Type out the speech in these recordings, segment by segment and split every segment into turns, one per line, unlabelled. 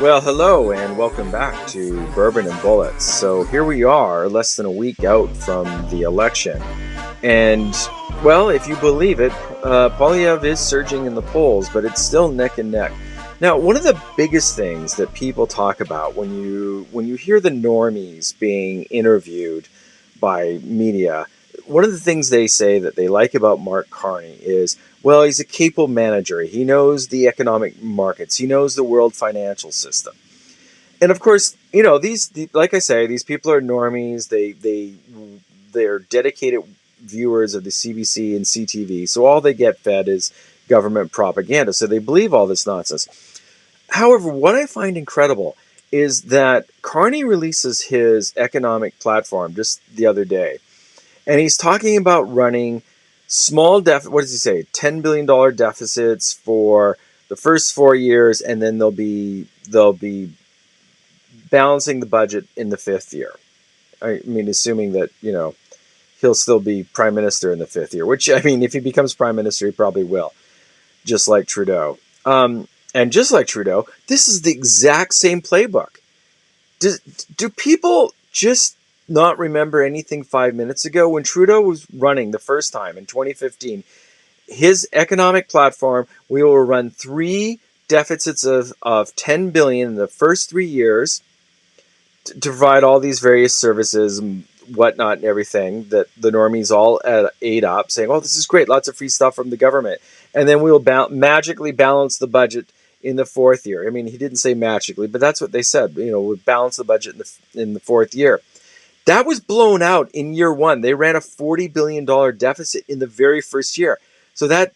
Well, hello and welcome back to Bourbon and Bullets. So here we are, less than a week out from the election. And, well, if you believe it, Polyev is surging in the polls, but it's still neck and neck. Now, one of the biggest things that people talk about when you hear the normies being interviewed by media, one of the things they say that they like about Mark Carney is, well, he's a capable manager. He knows the economic markets. He knows the world financial system. And of course, like I say, these people are normies. They're dedicated viewers of the CBC and CTV. So all they get fed is government propaganda. So they believe all this nonsense. However, what I find incredible is that Carney releases his economic platform just the other day, and he's talking about running what does he say? $10 billion deficits for the first 4 years, and then they'll be balancing the budget in the fifth year. I mean, assuming that he'll still be prime minister in the fifth year. Which, I mean, if he becomes prime minister, he probably will, just like Trudeau. And just like Trudeau, this is the exact same playbook. Do people just not remember anything 5 minutes ago when Trudeau was running the first time in 2015? His economic platform: we will run three deficits of 10 billion in the first 3 years to provide all these various services and whatnot and everything that the normies all ate up, saying, "Oh, this is great, lots of free stuff from the government," and then we'll magically balance the budget in the fourth year. I mean, he didn't say magically, but that's what they said. We'll balance the budget in the fourth year. That was blown out in year one. They ran a $40 billion deficit in the very first year. So that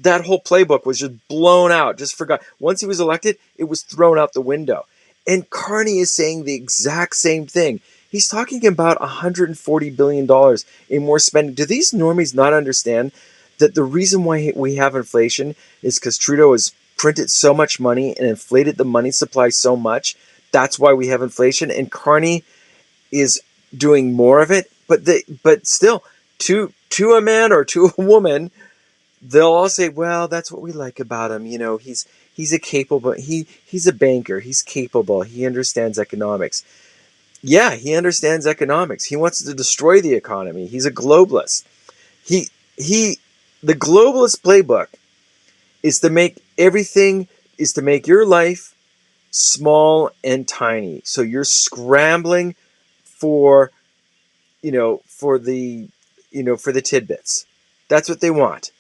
whole playbook was just blown out, just forgot. Once he was elected, it was thrown out the window. And Carney is saying the exact same thing. He's talking about $140 billion in more spending. Do these normies not understand that the reason why we have inflation is because Trudeau has printed so much money and inflated the money supply so much? That's why we have inflation. And Carney is doing more of it. But still, to a man or to a woman, they'll all say, well, that's what we like about him. He's a capable, he's a banker. He's capable. He understands economics. Yeah, he understands economics. He wants to destroy the economy. He's a globalist. The globalist playbook is to make your life small and tiny. So you're scrambling for the tidbits. That's what they want.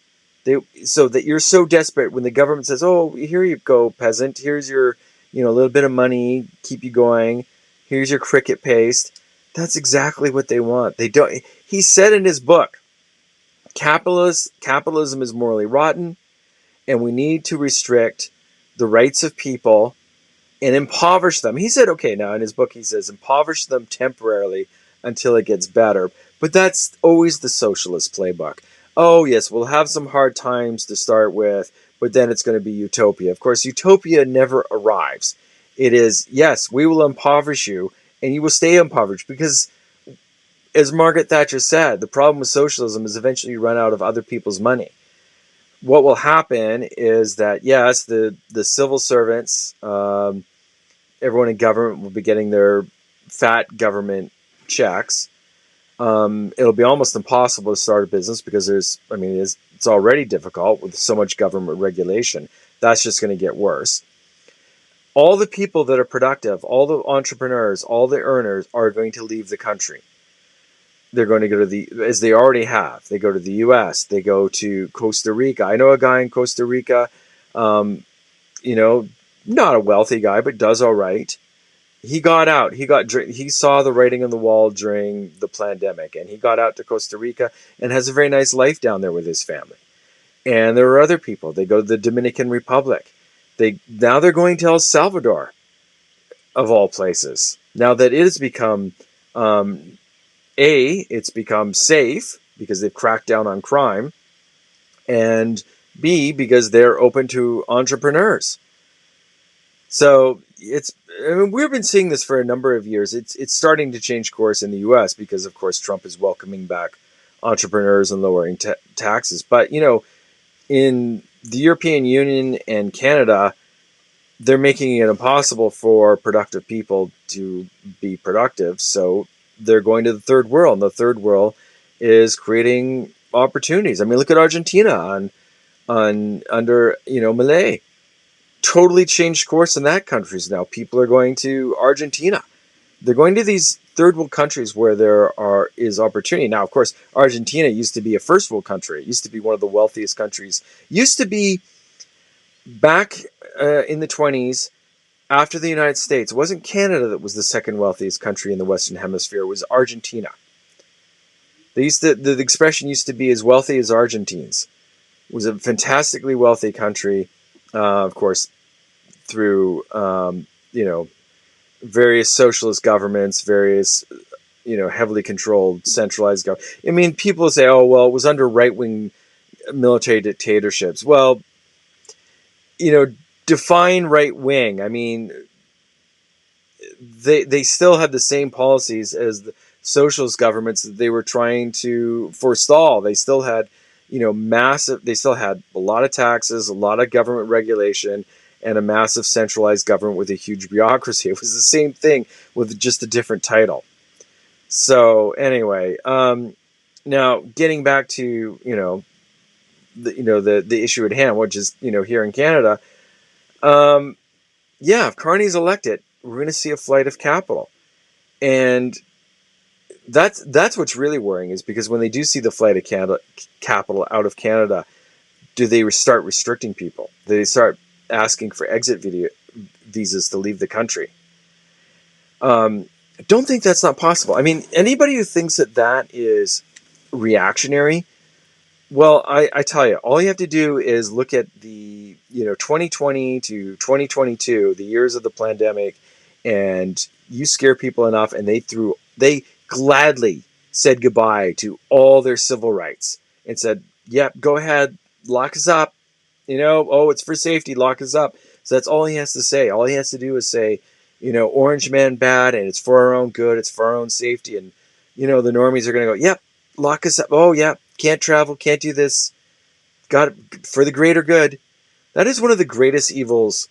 So that you're so desperate when the government says, "Oh, here you go, peasant. Here's your, little bit of money, keep you going. Here's your cricket paste." That's exactly what they want. They don't. He said in his book, capitalism is morally rotten, and we need to restrict the rights of people and impoverish them. He said, okay, now in his book he says impoverish them temporarily until it gets better. But that's always the socialist playbook. Oh yes, we'll have some hard times to start with, but then it's going to be utopia. Of course, utopia never arrives. It is, yes, we will impoverish you, and you will stay impoverished because, as Margaret Thatcher said, the problem with socialism is eventually you run out of other people's money. What will happen is that, yes, the civil servants, everyone in government will be getting their fat government checks. It'll be almost impossible to start a business because it's already difficult with so much government regulation. That's just going to get worse. All the people that are productive, all the entrepreneurs, all the earners are going to leave the country. They're going to go to as they already have. They go to the U.S. They go to Costa Rica. I know a guy in Costa Rica, not a wealthy guy, but does all right. He got out. He saw the writing on the wall during the pandemic, and he got out to Costa Rica and has a very nice life down there with his family. And there are other people. They go to the Dominican Republic. Now they're going to El Salvador, of all places. Now that it has become, it's become safe because they've cracked down on crime, and B, because they're open to entrepreneurs. So we've been seeing this for a number of years. It's starting to change course in the U.S. because, of course, Trump is welcoming back entrepreneurs and lowering taxes. But, in the European Union and Canada, they're making it impossible for productive people to be productive. So they're going to the third world, and the third world is creating opportunities. I mean, look at Argentina on under Milei. Totally changed course in that countries now. People are going to Argentina. They're going to these third world countries where is opportunity. Now, of course, Argentina used to be a first world country. It used to be one of the wealthiest countries. Used to be back in the 20s after the United States. It wasn't Canada that was the second wealthiest country in the Western Hemisphere. It was Argentina. The expression used to be as wealthy as Argentines. It was a fantastically wealthy country, of course, through various socialist governments, various heavily controlled centralized government. I mean, people say, "Oh, well, it was under right-wing military dictatorships." Well, define right-wing. I mean, they still had the same policies as the socialist governments that they were trying to forestall. They still had, massive. They still had a lot of taxes, a lot of government regulation, and a massive centralized government with a huge bureaucracy. It was the same thing with just a different title. So anyway, now getting back to the issue at hand, which is here in Canada. Yeah, if Carney's elected, we're going to see a flight of capital, and that's what's really worrying, is because when they do see the flight of capital out of Canada, do they start restricting people? Do they start asking for exit visas to leave the country? I don't think that's not possible. I mean, anybody who thinks that is reactionary, well, I tell you, all you have to do is look at the 2020 to 2022, the years of the pandemic, and you scare people enough, and they gladly said goodbye to all their civil rights and said, "Yep, go ahead, lock us up. It's for safety, lock us up." So that's all he has to say. All he has to do is say, Orange Man bad, and it's for our own good, it's for our own safety, and the normies are going to go, "Yep, lock us up. Oh, yeah, can't travel, can't do this. Got it for the greater good." That is one of the greatest evils.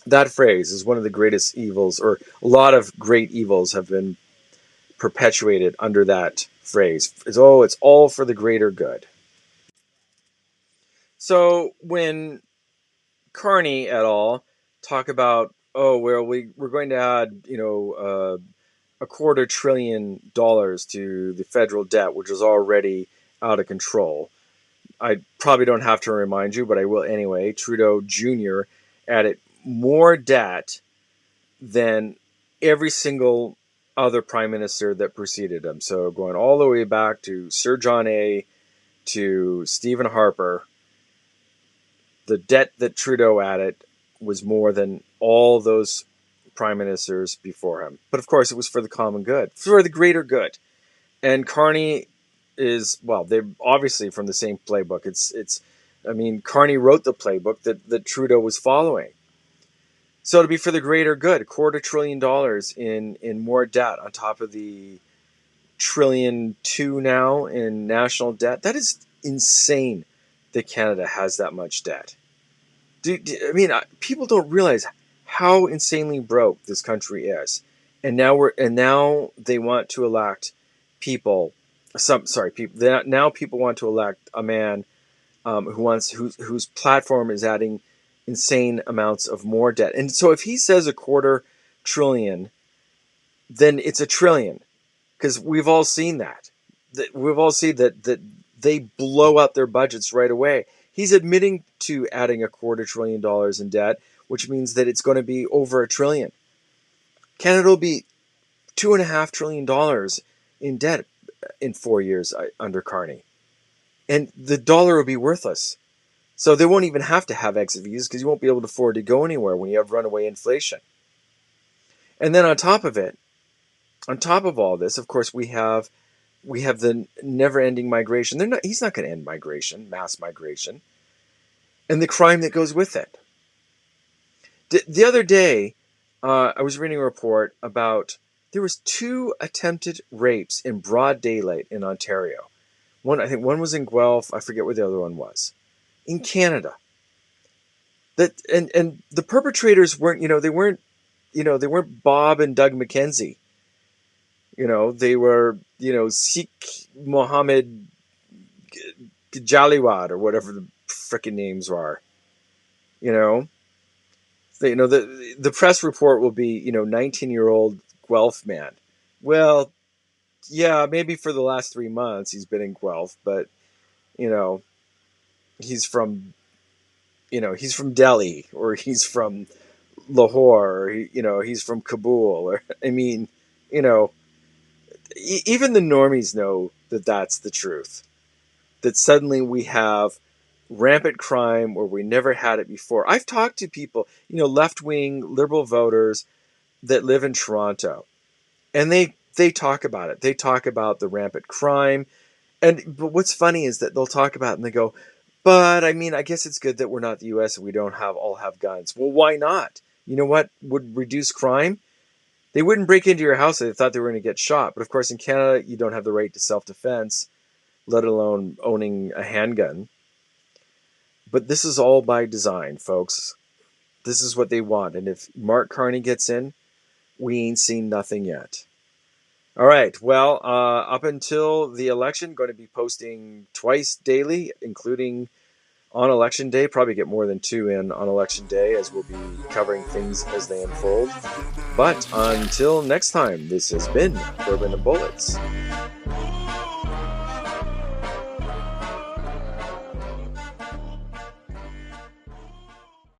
That phrase is one of the greatest evils, or a lot of great evils have been perpetuated under that phrase. It's all for the greater good. So when Carney et al. Talk about, oh, well, we're going to add, $250 billion to the federal debt, which is already out of control. I probably don't have to remind you, but I will anyway. Trudeau Jr. added more debt than every single other prime minister that preceded him. So going all the way back to Sir John A. to Stephen Harper, the debt that Trudeau added was more than all those prime ministers before him. But of course, it was for the common good, for the greater good. And Carney they're obviously from the same playbook. Carney wrote the playbook that Trudeau was following. So to be for the greater good, $250 billion in more debt on top of the $1.2 trillion now in national debt. That is insane that Canada has that much debt. People don't realize how insanely broke this country is, and now they want to elect people. Now people want to elect a man whose platform is adding insane amounts of more debt. And so if he says $250 billion, then it's $1 trillion, because we've all seen that. We've all seen that they blow up their budgets right away. He's admitting to adding $250 billion in debt, which means that it's going to be over $1 trillion. Canada will be $2.5 trillion in debt in 4 years under Carney, and the dollar will be worthless. So they won't even have to have exit visas, because you won't be able to afford to go anywhere when you have runaway inflation. And then on top of all this, of course, we have the never-ending migration. He's not going to end migration, mass migration, and the crime that goes with it. The other day, I was reading a report about there was 2 attempted rapes in broad daylight in Ontario. I think one was in Guelph. I forget where the other one was. In Canada. That and the perpetrators weren't, they weren't Bob and Doug McKenzie. They were, Sikh Mohammed Jaliwad or whatever the frickin' names are. You know, the press report will be, 19-year-old Guelph man. Well, yeah, maybe for the last 3 months he's been in Guelph, but you know, he's from, he's from Delhi, or he's from Lahore, or he's from Kabul, or I mean, you know, even the normies know that that's the truth. That suddenly we have rampant crime where we never had it before. I've talked to people, left wing liberal voters that live in Toronto, and they talk about it. They talk about the rampant crime, but what's funny is that they'll talk about it and they go, "But I mean, I guess it's good that we're not the U.S. and we don't all have guns." Well, why not? You know what would reduce crime? They wouldn't break into your house if they thought they were going to get shot. But of course, in Canada, you don't have the right to self-defense, let alone owning a handgun. But this is all by design, folks. This is what they want. And if Mark Carney gets in, we ain't seen nothing yet. All right. Well, up until the election, going to be posting twice daily, including on election day. Probably get more than two in on election day, as we'll be covering things as they unfold. But until next time, this has been Bourbon and Bullets.